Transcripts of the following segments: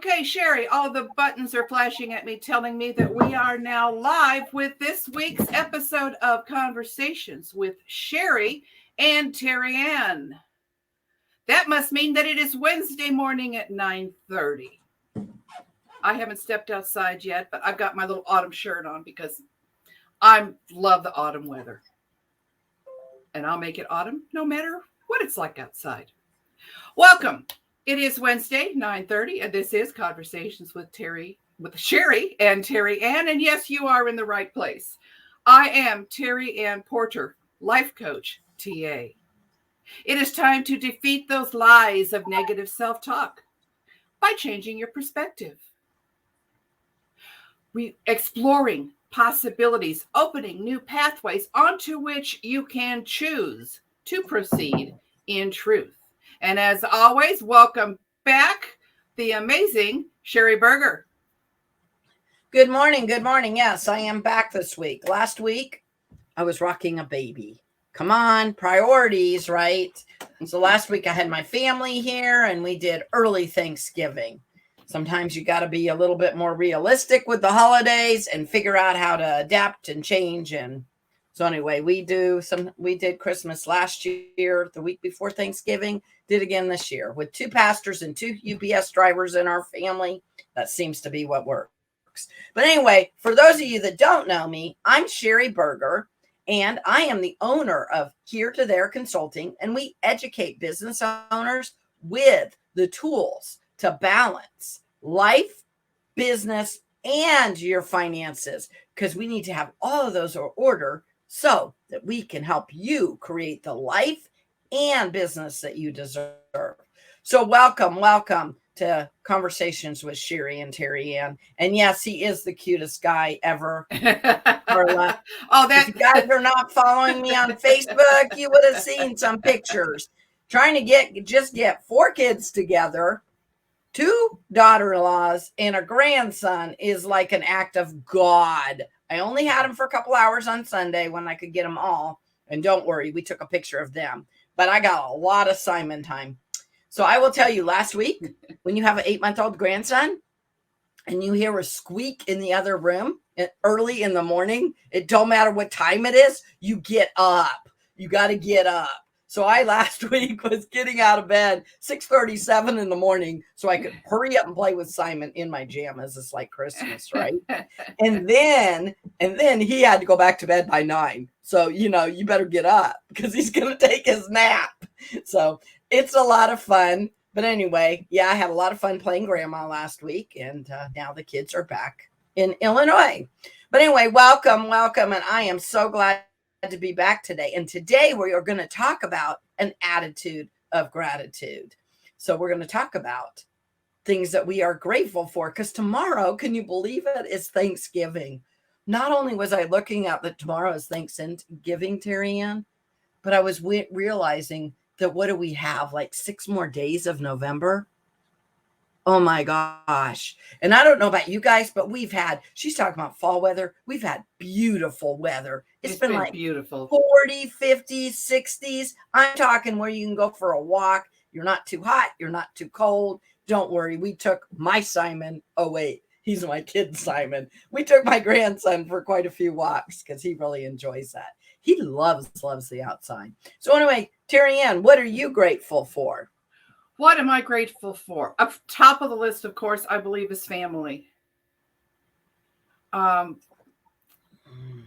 Okay, Sheri, all the buttons are flashing at me telling me that we are now live with this week's episode of Conversations with Sheri and TerryAnn. That must mean that it is Wednesday morning at 9:30. I haven't stepped outside yet, but I've got my little autumn shirt on because I love the autumn weather. And I'll make it autumn no matter what it's like outside. Welcome. It is Wednesday, 9:30, and this is Conversations with Sheri and TerryAnn. And yes, you are in the right place. I am TerryAnn Porter, life coach, TA. It is time to defeat those lies of negative self-talk by changing your perspective. We exploring possibilities, opening new pathways onto which you can choose to proceed in truth. And as always, welcome back, the amazing Sheri Berger. Good morning. Good morning. Yes, I am back this week. Last week, I was rocking a baby. Come on, priorities, right? And so last week I had my family here and we did early Thanksgiving. Sometimes you got to be a little bit more realistic with the holidays and figure out how to adapt and change. And so anyway, we did Christmas last year, the week before Thanksgiving, did again this year with 2 pastors and 2 UPS drivers in our family. That seems to be what works. But anyway, for those of you that don't know me, I'm Sheri Berger, and I am the owner of Here to There Consulting, and we educate business owners with the tools to balance life, business, and your finances, because we need to have all of those in order so that we can help you create the life and business that you deserve. So welcome to Conversations with Sheri and TerryAnn. And yes, he is the cutest guy ever. Carla. If you guys are not following me on Facebook, you would have seen some pictures. Trying to get 4 kids together, 2 daughter-in-laws, and a grandson is like an act of God. I only had them for a couple hours on Sunday when I could get them all. And don't worry, we took a picture of them. But I got a lot of Simon time. So I will tell you, last week, when you have an 8-month-old grandson and you hear a squeak in the other room early in the morning, it don't matter what time it is, you get up. You got to get up. So I last week was getting out of bed 6:37 in the morning so I could hurry up and play with Simon in my pajamas. It's like Christmas, right? and then he had to go back to bed by 9. So, you better get up because he's going to take his nap. So it's a lot of fun. But anyway, yeah, I had a lot of fun playing grandma last week. And now the kids are back in Illinois. But anyway, welcome. And I am so glad to be back today. And today we are going to talk about an attitude of gratitude. So we're going to talk about things that we are grateful for, because tomorrow, can you believe it, is Thanksgiving. Not only was I looking at that tomorrow is Thanksgiving, TerryAnn, but I was realizing that what do we have, like 6 more days of November? Oh my gosh. And I don't know about you guys, but she's talking about fall weather. We've had beautiful weather. It's been like beautiful 40, 50, 60s. I'm talking where you can go for a walk. You're not too hot. You're not too cold. Don't worry. We took my Simon. Oh, wait. He's my kid, Simon. We took my grandson for quite a few walks because he really enjoys that. He loves the outside. So anyway, TerryAnn, what are you grateful for? What am I grateful for? Up top of the list, of course, I believe is family. And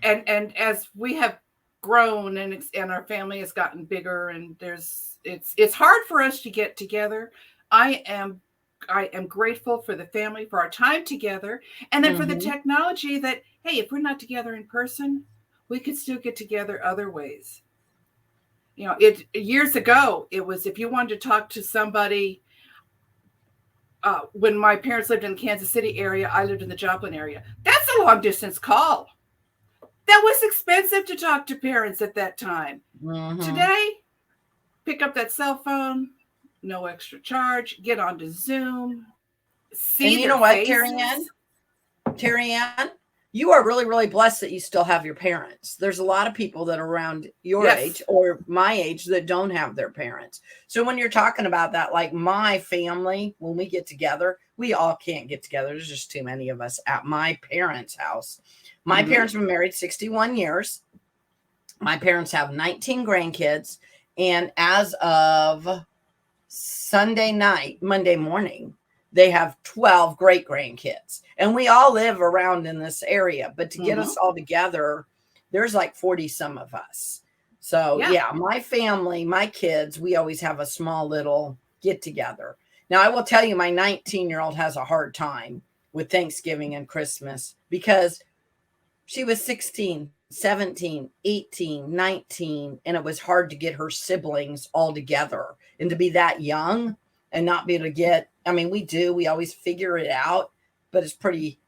as we have grown and our family has gotten bigger, and it's hard for us to get together. I am grateful for the family, for our time together, and then for the technology that, hey, if we're not together in person, we could still get together other ways. Years ago, it was if you wanted to talk to somebody. When my parents lived in the Kansas City area, I lived in the Joplin area. That's a long distance call. That was expensive to talk to parents at that time. Today, pick up that cell phone, no extra charge, get onto Zoom. And you know what, TerryAnn? TerryAnn, you are really, really blessed that you still have your parents. There's a lot of people that are around your Yes. age or my age that don't have their parents. So when you're talking about that, like my family, when we get together, we all can't get together. There's just too many of us at my parents' house. My parents have been married 61 years. My parents have 19 grandkids. And as of Sunday night, Monday morning, they have 12 great grandkids. And we all live around in this area. But to get us all together, there's like 40 some of us. So, yeah, my family, my kids, we always have a small little get together. Now, I will tell you, my 19-year-old has a hard time with Thanksgiving and Christmas because she was 16, 17, 18, 19, and it was hard to get her siblings all together. And to be that young and not be able to get, I mean, we always figure it out, but it's pretty,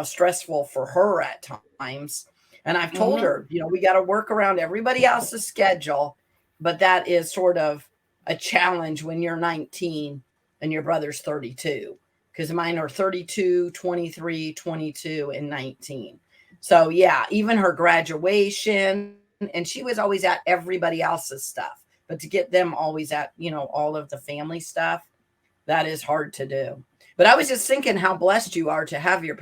stressful for her at times. And I've told her, we got to work around everybody else's schedule, but that is sort of a challenge when you're 19 and your brother's 32, because mine are 32, 23, 22, and 19. So yeah, even her graduation, and she was always at everybody else's stuff, but to get them always at, all of the family stuff, that is hard to do. But I was just thinking how blessed you are to have your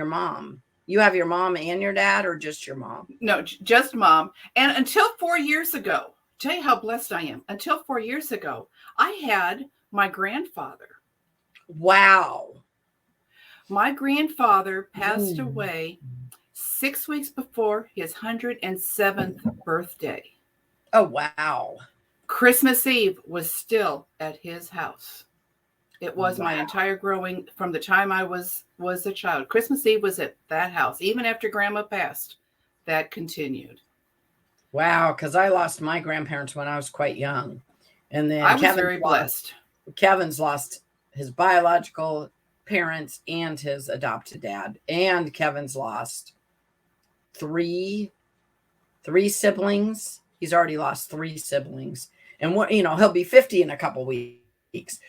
mom. You have your mom and your dad, or just your mom? No, just mom. And until 4 years ago, tell you how blessed I am. Until 4 years ago, I had my grandfather. Wow. My grandfather passed away 6 weeks before his 107th birthday. Oh, wow. Christmas Eve was still at his house. It was my entire growing, from the time I was a child. Christmas Eve was at that house. Even after Grandma passed, that continued. Wow, because I lost my grandparents when I was quite young. And then I was very blessed. Kevin's lost his biological parents and his adopted dad. And Kevin's lost three siblings. He's already lost 3 siblings. And he'll be 50 in a couple weeks.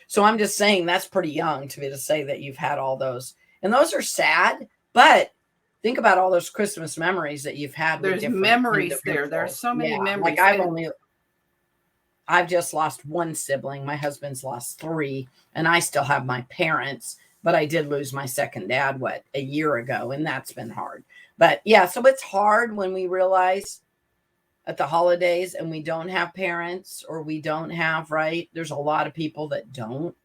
So I'm just saying that's pretty young to be able to say that you've had all those. And those are sad, but think about all those Christmas memories that you've had. There's memories there. There's so many memories. Like I've just lost 1 sibling. My husband's lost 3, and I still have my parents, but I did lose my second dad, a year ago, and that's been hard. But yeah, so it's hard when we realize at the holidays and we don't have parents, or we don't have, right? There's a lot of people that don't.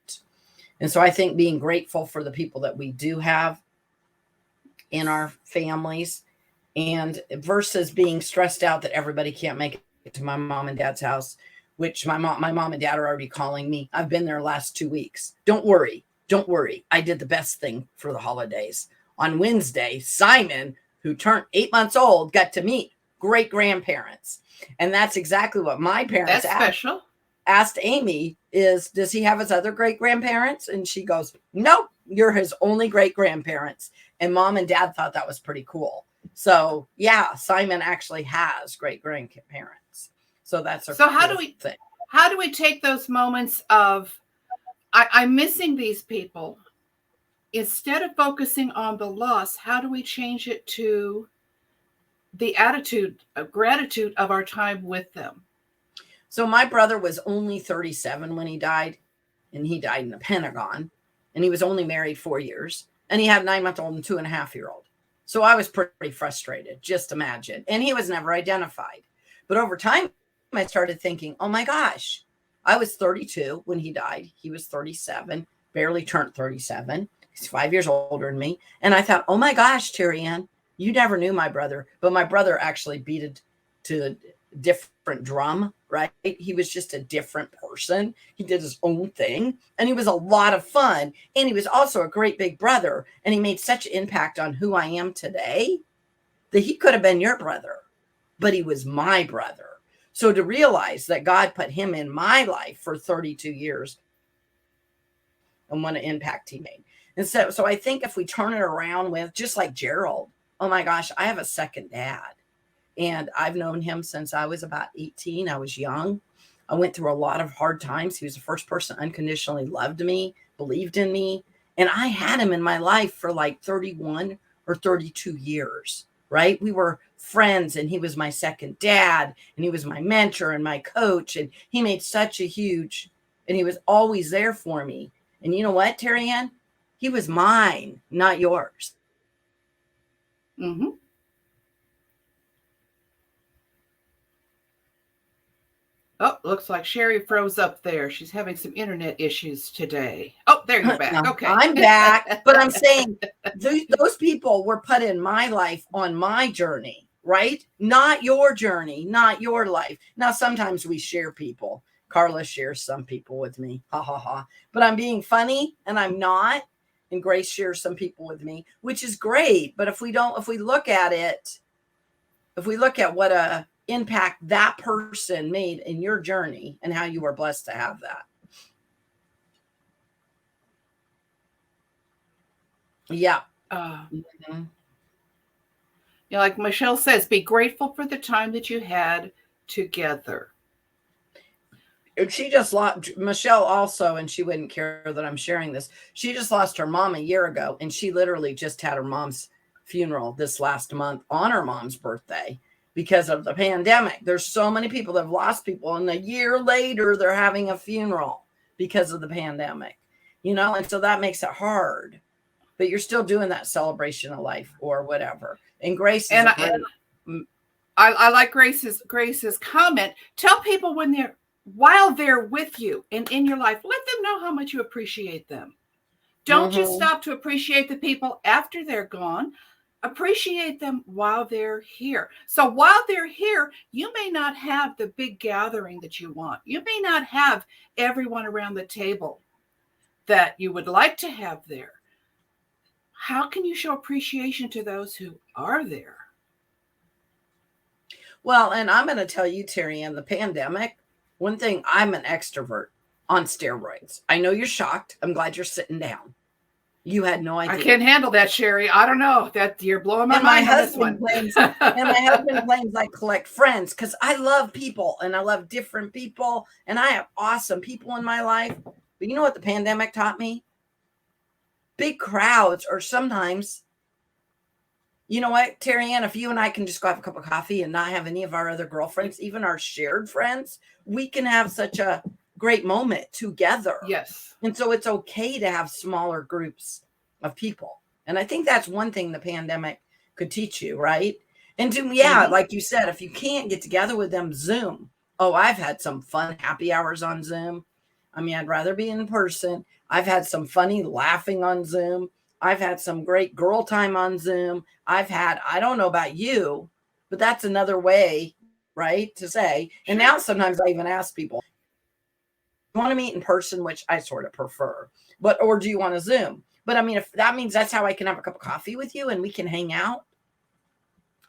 And so I think being grateful for the people that we do have in our families, and versus being stressed out that everybody can't make it to my mom and dad's house, which my mom and dad are already calling me. I've been there last 2 weeks. Don't worry. I did the best thing for the holidays. On Wednesday, Simon, who turned 8 months old, got to meet great grandparents. And that's exactly what my parents asked Amy does he have his other great grandparents? And she goes, nope, you're his only great grandparents. And mom and dad thought that was pretty cool. So yeah, Simon actually has great grandparents. So that's how do we take those moments of I'm missing these people, instead of focusing on the loss? How do we change it to the attitude of gratitude of our time with them? So my brother was only 37 when he died, and he died in the Pentagon, and he was only married 4 years, and he had a 9-month-old and 2.5-year-old. So I was pretty frustrated, just imagine. And he was never identified. But over time, I started thinking, oh my gosh, I was 32 when he died. He was 37, barely turned 37. He's 5 years older than me. And I thought, oh my gosh, TerryAnn, you never knew my brother, but my brother actually beat it to a different drum, right? He was just a different person. He did his own thing, and he was a lot of fun. And he was also a great big brother, and he made such an impact on who I am today that he could have been your brother, but he was my brother. So to realize that God put him in my life for 32 years and what an impact he made. And so I think if we turn it around with, just like Gerald, oh my gosh, I have a second dad. And I've known him since I was about 18. I was young. I went through a lot of hard times. He was the first person unconditionally loved me, believed in me. And I had him in my life for like 31 or 32 years, right? We were friends, and he was my second dad, and he was my mentor and my coach, and he made such a huge, and he was always there for me. And you know what, TerryAnn? He was mine, not yours. Mm-hmm. Oh, looks like Sheri froze up there. She's having some internet issues today. Oh, there you're back. No, Okay. I'm back, but I'm saying those people were put in my life on my journey, right? Not your journey, not your life. Now, sometimes we share people. Carla shares some people with me. Ha ha ha. But I'm being funny, and I'm not. And Grace shares some people with me, which is great. But if we look at it, if we look at what a impact that person made in your journey and how you were blessed to have that. Yeah. You know, like Michelle says, be grateful for the time that you had together. She just lost Michelle also, and she wouldn't care that I'm sharing this. She just lost her mom a year ago, and she literally just had her mom's funeral this last month on her mom's birthday because of the pandemic. There's so many people that have lost people, and a year later they're having a funeral because of the pandemic, you know, and so that makes it hard. But you're still doing that celebration of life or whatever. And Grace is I like Grace's comment. Tell people while they're with you and in your life, let them know how much you appreciate them. Don't just stop to appreciate the people after they're gone. Appreciate them while they're here. So while they're here, you may not have the big gathering that you want. You may not have everyone around the table that you would like to have there. How can you show appreciation to those who are there? Well, and I'm going to tell you, TerryAnn, the pandemic, one thing, I'm an extrovert on steroids. I know you're shocked. I'm glad you're sitting down. You had no idea. I can't handle that, Sheri. I don't know. That you're blowing my mind on this one. And my husband claims I collect friends because I love people and I love different people and I have awesome people in my life. But you know what the pandemic taught me? Big crowds are sometimes, you know what, TerryAnn, if you and I can just go have a cup of coffee and not have any of our other girlfriends, even our shared friends, we can have such a great moment together. Yes. And so it's okay to have smaller groups of people. And I think that's one thing the pandemic could teach you, right? And like you said, if you can't get together with them, Zoom. Oh, I've had some fun happy hours on Zoom. I mean, I'd rather be in person. I've had some funny laughing on Zoom. I've had some great girl time on Zoom. I don't know about you, but that's another way, right, to say. And now sometimes I even ask people, you want to meet in person, which I sort of prefer, or do you want to Zoom? But I mean, if that means that's how I can have a cup of coffee with you and we can hang out,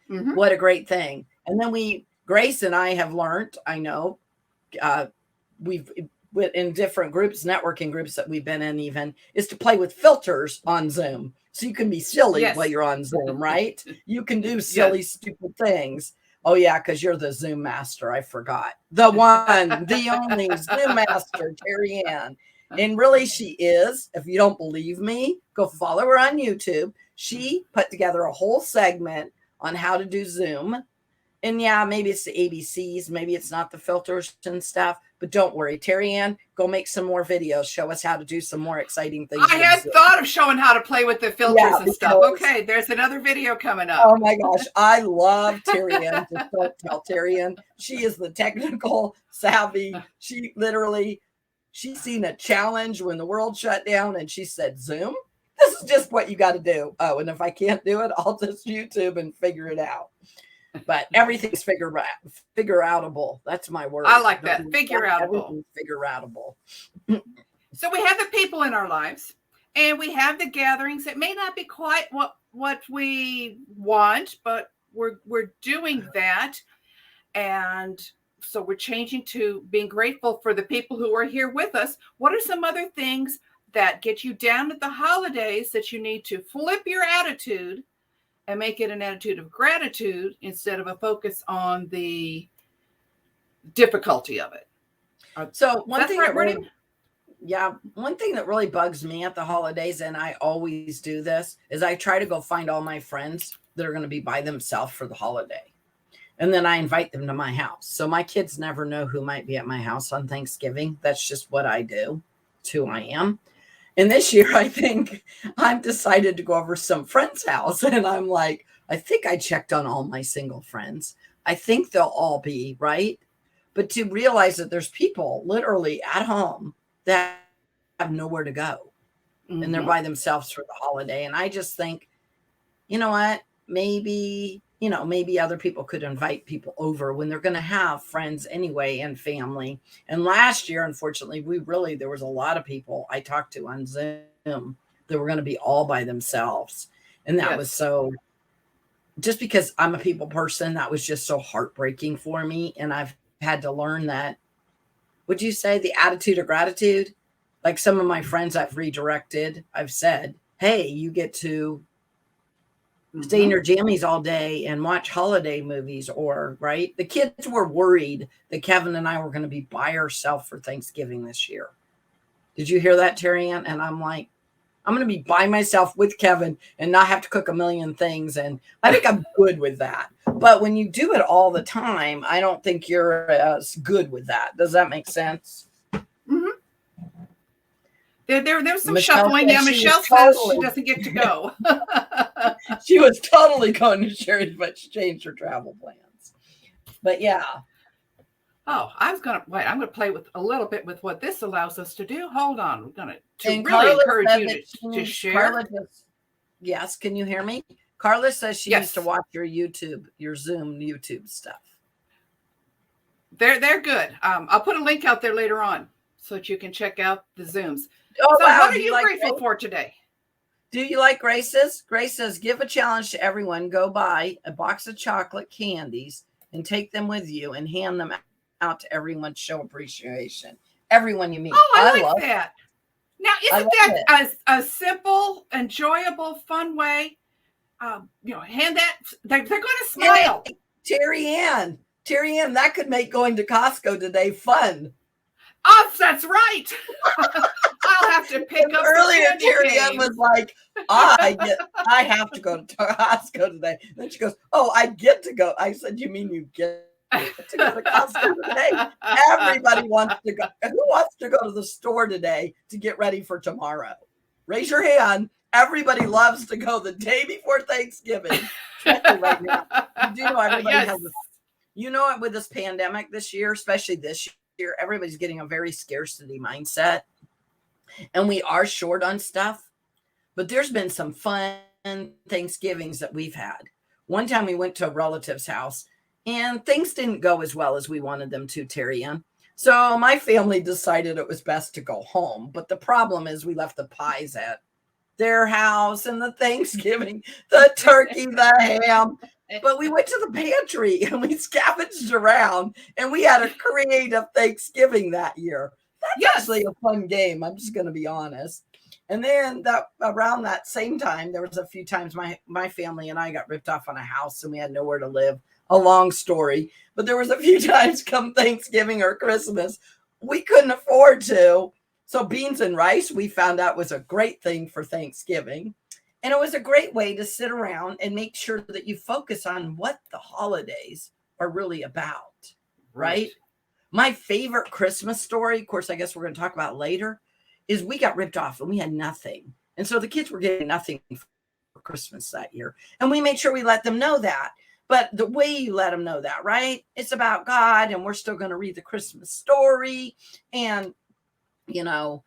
what a great thing. And then Grace and I have learned, I know, we've in different groups, networking groups that we've been in even, is to play with filters on Zoom. So you can be silly while you're on Zoom, right? You can do silly, stupid things. Oh, yeah, because you're the Zoom master. I forgot. The one, the only Zoom master, TerryAnn. And really, she is. If you don't believe me, go follow her on YouTube. She put together a whole segment on how to do Zoom. And yeah, maybe it's the ABCs. Maybe it's not the filters and stuff. But don't worry, TerryAnn, go make some more videos. Show us how to do some more exciting things. I had thought of showing how to play with the filters and stuff. Okay, there's another video coming up. Oh my gosh, I love TerryAnn. Just don't tell TerryAnn. She is the technical savvy. She's seen a challenge when the world shut down and she said, Zoom? This is just what you got to do. Oh, and if I can't do it, I'll just YouTube and figure it out. But everything's figure outable. That's my word. I like that. Figure outable. Figure outable. So we have the people in our lives and we have the gatherings. It may not be quite what we want, but we're doing that. And so we're changing to being grateful for the people who are here with us. What are some other things that get you down at the holidays that you need to flip your attitude and make it an attitude of gratitude instead of a focus on the difficulty of it? So one thing Yeah. One thing that really bugs me at the holidays, and I always do this, is I try to go find all my friends that are going to be by themselves for the holiday. And then I invite them to my house. So my kids never know who might be at my house on Thanksgiving. That's just what I do. It's who I am. And this year, I think I've decided to go over some friend's house. And I'm like, I think I checked on all my single friends. I think they'll all be right. But to realize that there's people literally at home that have nowhere to go and they're Mm-hmm. by themselves for the holiday. And I just think, you know what? Maybe other people could invite people over when they're going to have friends anyway and family. And last year, unfortunately, there was a lot of people I talked to on Zoom that were going to be all by themselves. And that was Yes. so, just because I'm a people person, that was just so heartbreaking for me. And I've had to learn that, would you say, the attitude of gratitude? Like some of my friends I've redirected, I've said, hey, you get to stay in Mm-hmm. your jammies all day and watch holiday movies, or right. The kids were worried that Kevin and I were going to be by ourselves for Thanksgiving this year. Did you hear that, TerryAnn? And I'm like, I'm going to be by myself with Kevin and not have to cook a million things. And I think I'm good with that. But when you do it all the time, I don't think you're as good with that. Does that make sense? Mm-hmm. There's some Michelle shuffling. said Yeah, she was Michelle says she totally doesn't get to go. she was totally going to Sheri's, but she changed her travel plans. But yeah. Oh, I was gonna wait. I'm gonna play with a little bit with what this allows us to do. Hold on. We're gonna And really Carla encourage said you that to share. Carla just, yes, can you hear me? Carla says she used to Yes, watch your Zoom YouTube stuff. they're good. I'll put a link out there later on so that you can check out the Zooms. Oh So, wow, what are you grateful for today? do you like Grace's? Grace says, give a challenge to everyone. Go buy a box of chocolate candies and take them with you and hand them out to everyone to show appreciation. Everyone you meet. Oh, I like love that. Now, I isn't love that it. a simple, enjoyable, fun way? Hand that. They're going to smile. Hey, TerryAnn, that could make going to Costco today fun. Oh, that's right. I'll have to pick up Earlier, the candy TerryAnn canes. was like, I have to go to Costco today. Then she goes, oh, I get to go. I said, you mean you get to go to Costco today? Everybody wants to go. Who wants to go to the store today to get ready for tomorrow? Raise your hand. Everybody loves to go the day before Thanksgiving, especially right now. You do know everybody Yes. has it with this pandemic this year, especially this year, everybody's getting a very scarcity mindset. And we are short on stuff, but there's been some fun Thanksgivings that we've had. One time we went to a relative's house and things didn't go as well as we wanted them to, TerryAnn. So my family decided it was best to go home. But the problem is we left the pies at their house and the Thanksgiving, the turkey, the ham. But we went to the pantry and we scavenged around and we had a creative Thanksgiving that year. That's Yes. actually a fun game. I'm just going to be honest. And then around that same time, there was a few times my family and I got ripped off on a house and we had nowhere to live. A long story, but there was a few times come Thanksgiving or Christmas, we couldn't afford to. So beans and rice, we found out, was a great thing for Thanksgiving. And it was a great way to sit around and make sure that you focus on what the holidays are really about, right? My favorite Christmas story, of course, I guess we're going to talk about later, is we got ripped off and we had nothing. And so the kids were getting nothing for Christmas that year. And we made sure we let them know that. But the way you let them know that, right? It's about God, and we're still going to read the Christmas story, and it'll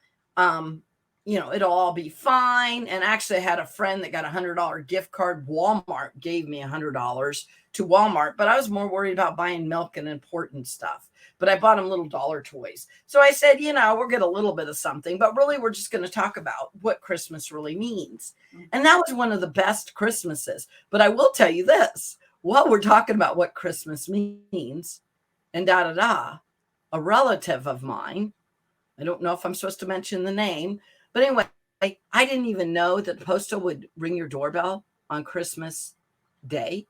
all be fine. And actually, I had a friend that got $100 gift card. Walmart gave me $100 to Walmart, but I was more worried about buying milk and important stuff. But I bought him little dollar toys. So I said, we'll get a little bit of something, but really we're just going to talk about what Christmas really means. And that was one of the best Christmases. But I will tell you this, while we're talking about what Christmas means and a relative of mine, I don't know if I'm supposed to mention the name, but anyway, I didn't even know that the postal would ring your doorbell on Christmas Day.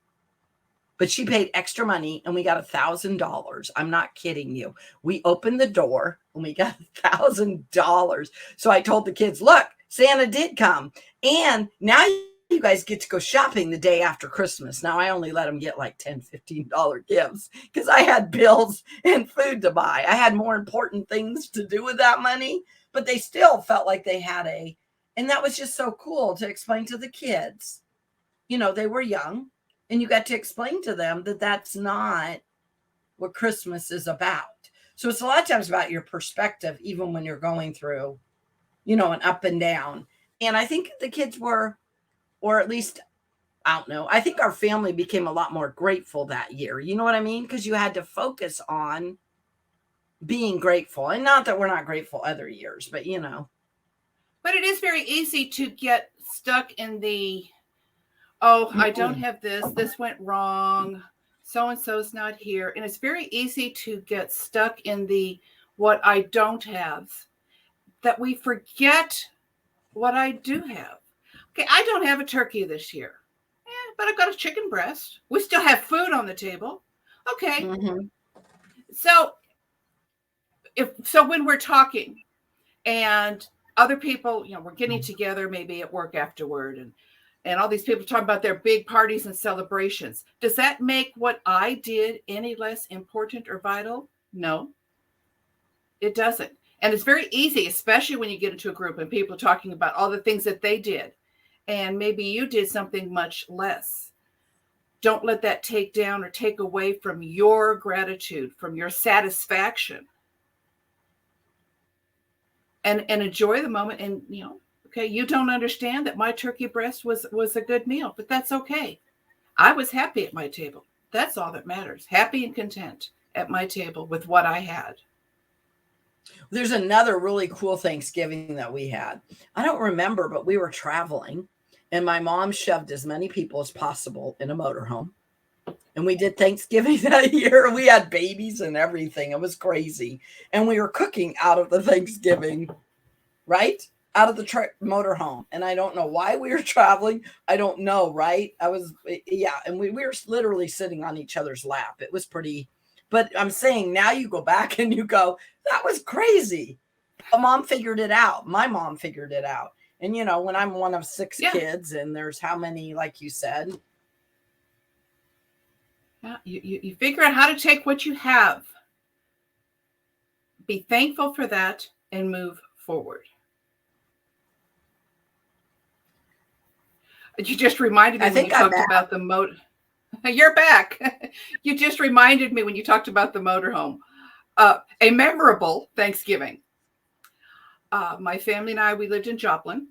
but she paid extra money and we got $1,000. I'm not kidding you. We opened the door and we got $1,000. So I told the kids, look, Santa did come. And now you guys get to go shopping the day after Christmas. Now I only let them get like $10, $15 gifts because I had bills and food to buy. I had more important things to do with that money, but they still felt like they had and that was just so cool to explain to the kids. They were young, and you got to explain to them that that's not what Christmas is about. So it's a lot of times about your perspective, even when you're going through, an up and down. And I think the kids were, or at least, I don't know, I think our family became a lot more grateful that year. You know what I mean? Because you had to focus on being grateful. And not that we're not grateful other years, but But it is very easy to get stuck in the, oh, I don't have this. This went wrong. So-and-so's not here. And it's very easy to get stuck in the what I don't have, that we forget what I do have. Okay, I don't have a turkey this year. But I've got a chicken breast. We still have food on the table. Okay. Mm-hmm. So when we're talking and other people, we're getting together maybe at work afterward, and all these people talk about their big parties and celebrations. Does that make what I did any less important or vital? No, it doesn't. And it's very easy, especially when you get into a group and people are talking about all the things that they did. And maybe you did something much less. Don't let that take down or take away from your gratitude, from your satisfaction. And enjoy the moment. And, okay, you don't understand that my turkey breast was a good meal, but that's okay. I was happy at my table. That's all that matters. Happy and content at my table with what I had. There's another really cool Thanksgiving that we had. I don't remember, but we were traveling and my mom shoved as many people as possible in a motorhome. And we did Thanksgiving that year. We had babies and everything. It was crazy. And we were cooking out of the Thanksgiving, right? Out of the motorhome. And I don't know why we were traveling. I don't know, right? And we were literally sitting on each other's lap. It was pretty, but I'm saying now you go back and you go, that was crazy. But mom figured it out. My mom figured it out. And, when I'm one of 6 kids and there's how many, like you said, yeah, you figure out how to take what you have, be thankful for that, and move forward. You just reminded me when you talked about the motor. You're back. You just reminded me when you talked about the motorhome. A memorable Thanksgiving. My family and I, we lived in Joplin.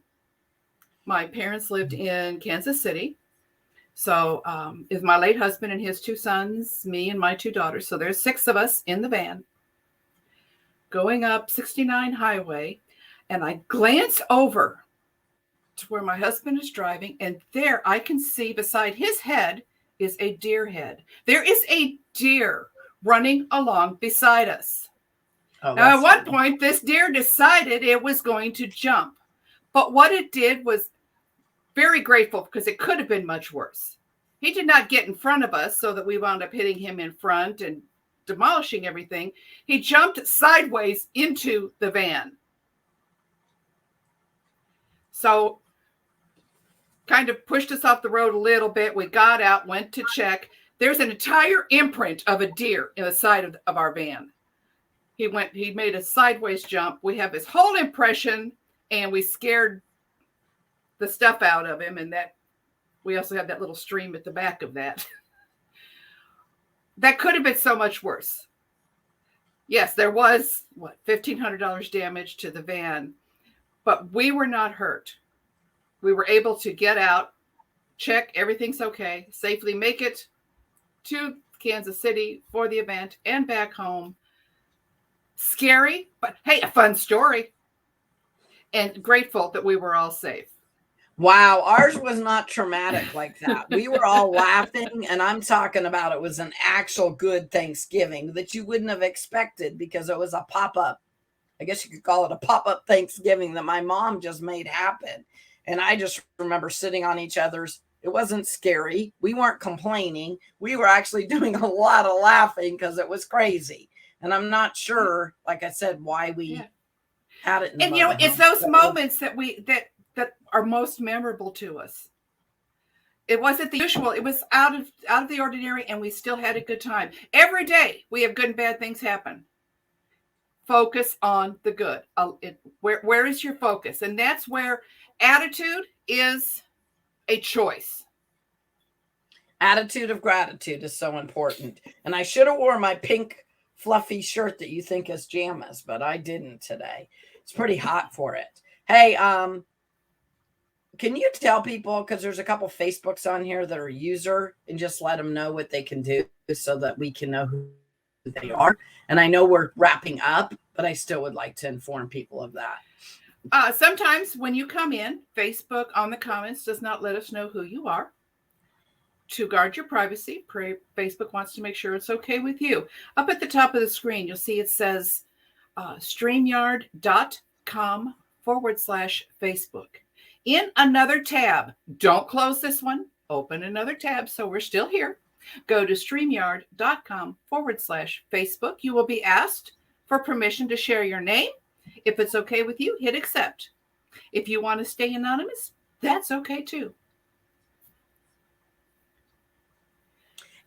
My parents lived in Kansas City. So is my late husband and his 2 sons, me and my 2 daughters. So there's 6 of us in the van going up 69 highway. And I glance over to where my husband is driving. And there I can see beside his head is a deer head. There is a deer running along beside us. Now, at one point, this deer decided it was going to jump. But what it did was very grateful because it could have been much worse. He did not get in front of us so that we wound up hitting him in front and demolishing everything. He jumped sideways into the van. So kind of pushed us off the road a little bit. We got out, went to check. There's an entire imprint of a deer in the side of our van. He made a sideways jump. We have his whole impression, and we scared the stuff out of him. And that we also have that little stream at the back of that. That could have been so much worse. Yes, there was $1,500 damage to the van, but we were not hurt. We were able to get out, check everything's okay, safely make it to Kansas City for the event and back home. Scary, but hey, a fun story. And grateful that we were all safe. Wow, ours was not traumatic like that. We were all laughing, and I'm talking about it was an actual good Thanksgiving that you wouldn't have expected because it was a pop-up. I guess you could call it a pop-up Thanksgiving that my mom just made happen. And I just remember sitting on each other's It wasn't scary. We weren't complaining. We were actually doing a lot of laughing because it was crazy. And I'm not sure, like I said, why we had it in the And it's those moments that are most memorable to us. It wasn't the usual. It was out of the ordinary, and we still had a good time. Every day we have good and bad things happen. Focus on the good. Where is your focus? And that's where attitude is a choice. Attitude of gratitude is so important. And I should have worn my pink fluffy shirt that you think is jammas, but I didn't today. It's pretty hot for it. Hey, can you tell people, because there's a couple Facebooks on here that are user, and just let them know what they can do so that we can know who they are. And I know we're wrapping up, but I still would like to inform people of that. Sometimes when you come in, Facebook on the comments does not let us know who you are. To guard your privacy, Facebook wants to make sure it's okay with you. Up at the top of the screen, you'll see it says StreamYard.com/Facebook. In another tab, don't close this one, open another tab so we're still here. Go to StreamYard.com/Facebook. You will be asked for permission to share your name. If it's okay with you, hit accept. If you want to stay anonymous, that's okay too.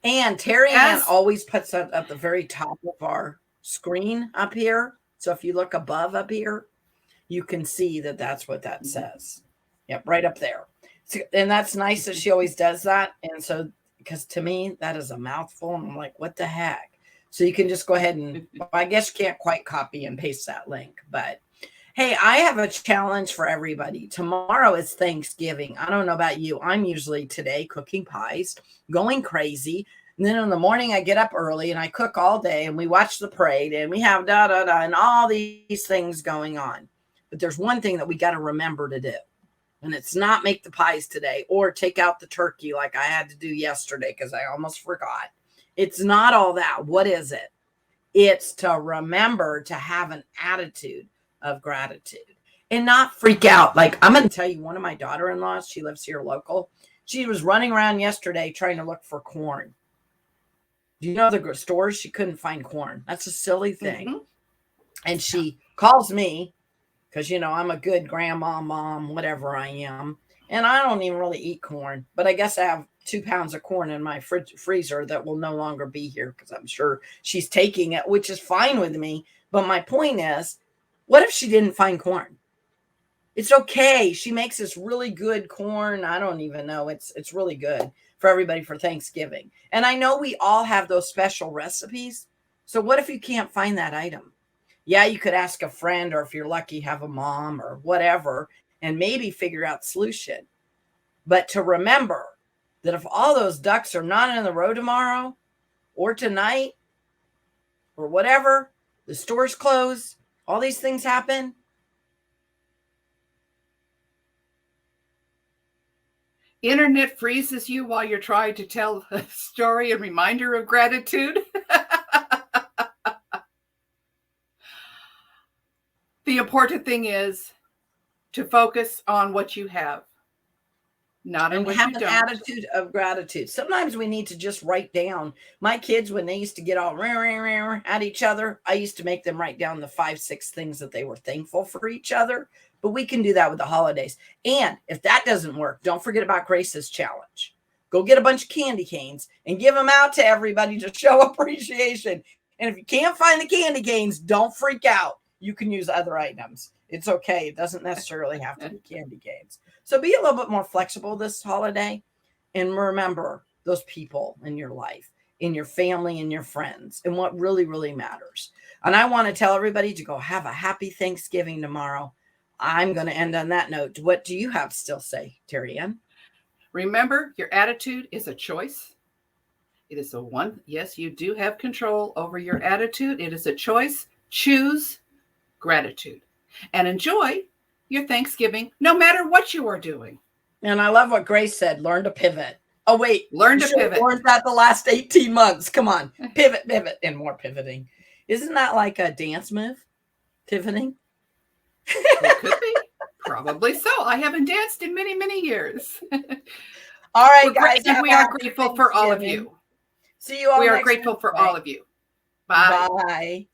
And TerryAnn always puts it at the very top of our screen up here. So if you look above up here, you can see that that's what that says. Yep, right up there. So, and that's nice that she always does that. And so, because to me, that is a mouthful. And I'm like, what the heck? So you can just go ahead and, I guess you can't quite copy and paste that link. But hey, I have a challenge for everybody. Tomorrow is Thanksgiving. I don't know about you. I'm usually today cooking pies, going crazy. And then in the morning, I get up early and I cook all day and we watch the parade and we have and all these things going on. But there's one thing that we got to remember to do. And it's not make the pies today or take out the turkey like I had to do yesterday because I almost forgot. It's not all that. What is it? It's to remember to have an attitude of gratitude and not freak out. Like, I'm going to tell you, one of my daughter-in-laws, she lives here local. She was running around yesterday trying to look for corn. Do you know the stores? She couldn't find corn. That's a silly thing. Mm-hmm. And she calls me because, I'm a good grandma, mom, whatever I am. And I don't even really eat corn, but I guess I have 2 pounds of corn in my freezer that will no longer be here because I'm sure she's taking it, which is fine with me. But my point is, what if she didn't find corn? It's okay. She makes this really good corn. I don't even know. It's really good for everybody for Thanksgiving. And I know we all have those special recipes. So what if you can't find that item? Yeah, you could ask a friend, or if you're lucky, have a mom or whatever, and maybe figure out solution. But to remember that if all those ducks are not in the road tomorrow or tonight or whatever, the store's closed, all these things happen. Internet freezes you while you're trying to tell a story and reminder of gratitude. The important thing is to focus on what you have, not on what you don't. And have an attitude of gratitude. Sometimes we need to just write down. My kids, when they used to get all at each other, I used to make them write down the 5-6 things that they were thankful for each other. But we can do that with the holidays. And if that doesn't work, don't forget about Grace's challenge. Go get a bunch of candy canes and give them out to everybody to show appreciation. And if you can't find the candy canes, don't freak out. You can use other items. It's okay. It doesn't necessarily have to be candy canes. So be a little bit more flexible this holiday. And remember those people in your life, in your family, and your friends, and what really, really matters. And I want to tell everybody to go have a happy Thanksgiving tomorrow. I'm going to end on that note. What do you have to still say, TerryAnn? Remember, your attitude is a choice. It is a one. Yes, you do have control over your attitude. It is a choice. Choose gratitude and enjoy your Thanksgiving, no matter what you are doing. And I love what Grace said. Learn to pivot. Oh, wait. Learn to pivot. Learned that the last 18 months. Come on. Pivot, and more pivoting. Isn't that like a dance move? Pivoting? It could be. Probably so. I haven't danced in many, many years. All right, guys. And we are grateful for all of you. See you all We are next grateful week. for all of you. Bye. Bye.